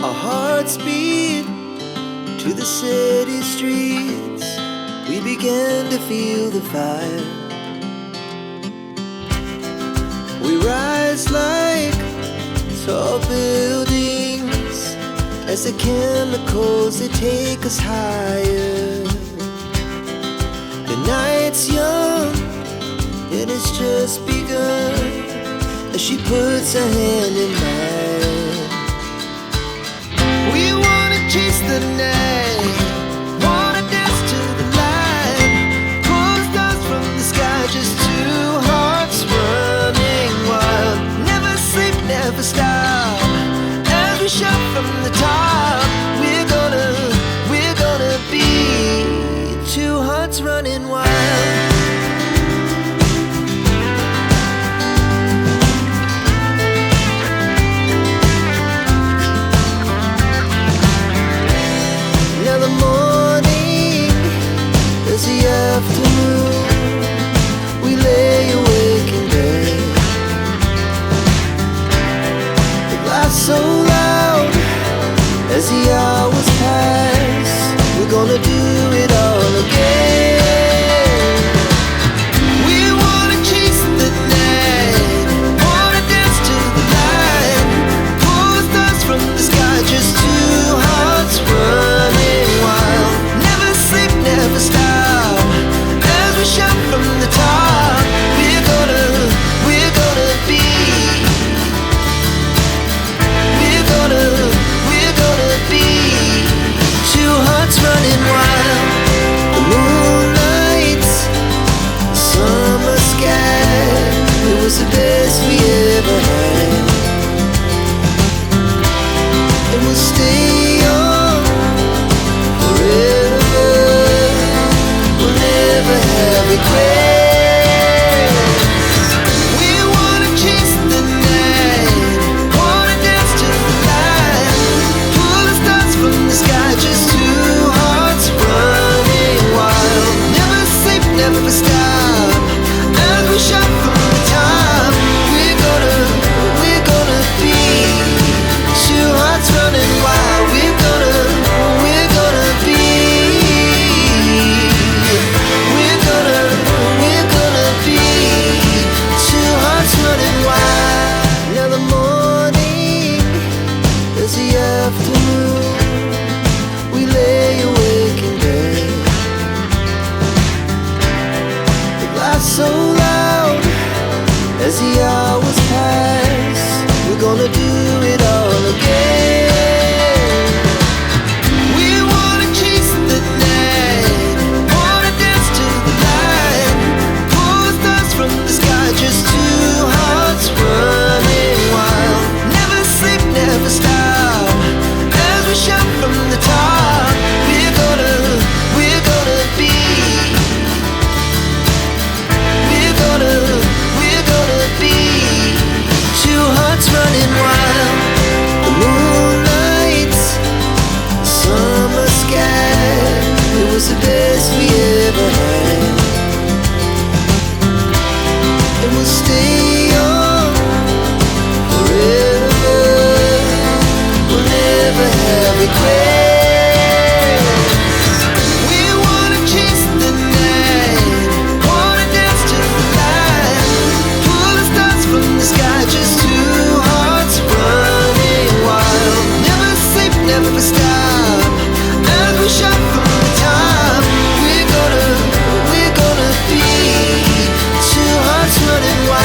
Our hearts beat to the city streets. We began to feel the fire. We rise like tall buildings as the chemicals, they take us higher. The night's young and it's just begun as she puts her hand in mine. We wanna chase the night, wanna dance to the light, pull the stars from the sky, just two hearts running wild. Never sleep, never stop, as we shout from the top. We're gonna be two hearts running wild. The afternoon, we lay awake in bed. The laughs so loud as the hours pass. We're gonna do it all again. We wanna chase the night, wanna dance to the light, pull the stars from the sky, just two hearts running wild. Never sleep, never stop, shout from the top. We're gonna be. We're gonna be two hearts running wild. The moonlight, summer sky, it was the best we ever had. And we'll stay young forever. We'll never have regrets. We wanna chase the night, wanna dance to the light, pull the stars from the sky, just two hearts running wild. Never sleep, never stop, as we shout from the top. We're gonna be two hearts running wild. We're gonna be. We're gonna be two hearts running wild. Now the morning is the afternoon. We lay awake in bed. The laughs so loud as the hours pass. We're gonna do it all again. We wanna chase the night, wanna dance to the light, pull the stars from the sky, just two hearts running wild. Never sleep, never stop, as we shout from the top. We're gonna be. We're gonna be two hearts running wild. The moonlight, summer sky, it was the best we ever had. And we'll stay young forever. We'll never have regrets. We wanna chase the night, wanna dance to the light, pull the stars from the sky, just two hearts running wild. Never sleep, never stop, as we shout from the top. We're gonna be two hearts running wild.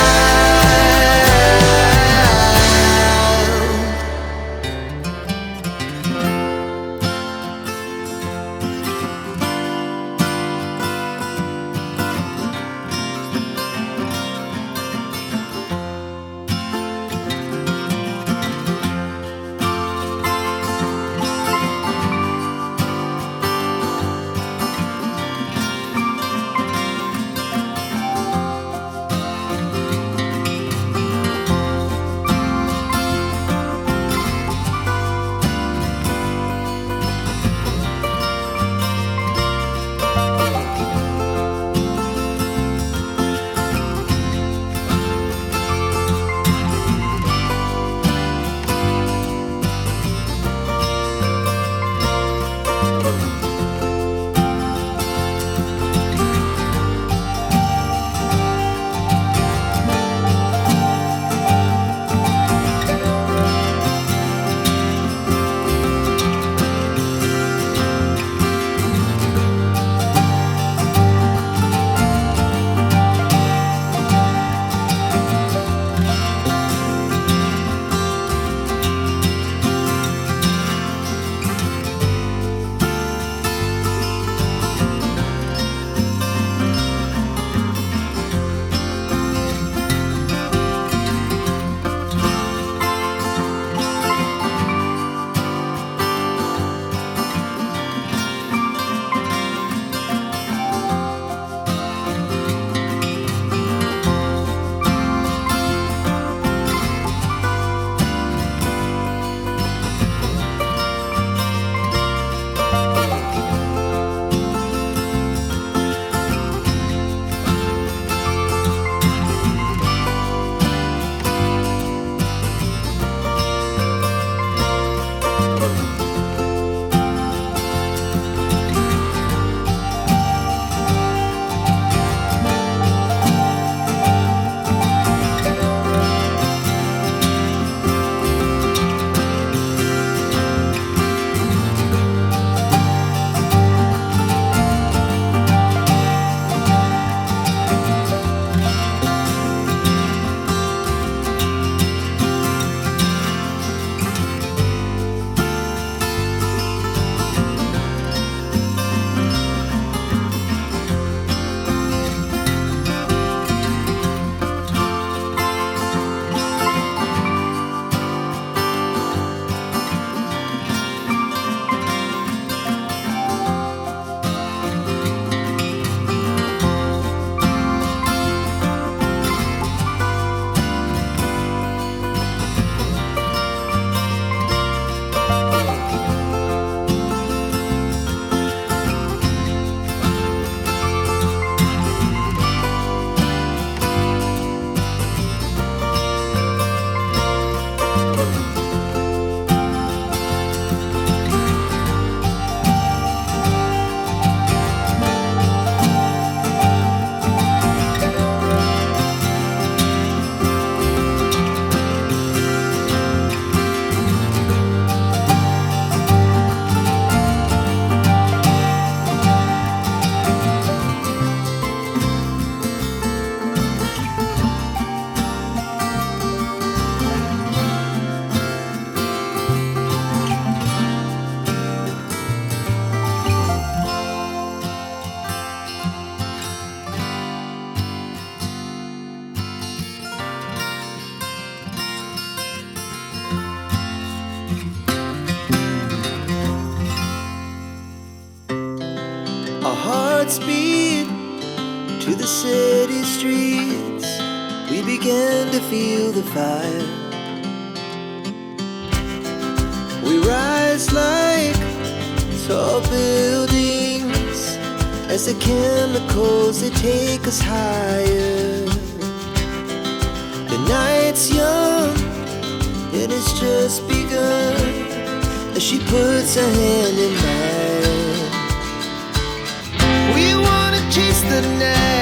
Godspeed to the city streets. We began to feel the fire. We rise like tall buildings as the chemicals, they take us higher. The night's young and it's just begun as she puts her hand in mine. We wanna chase the night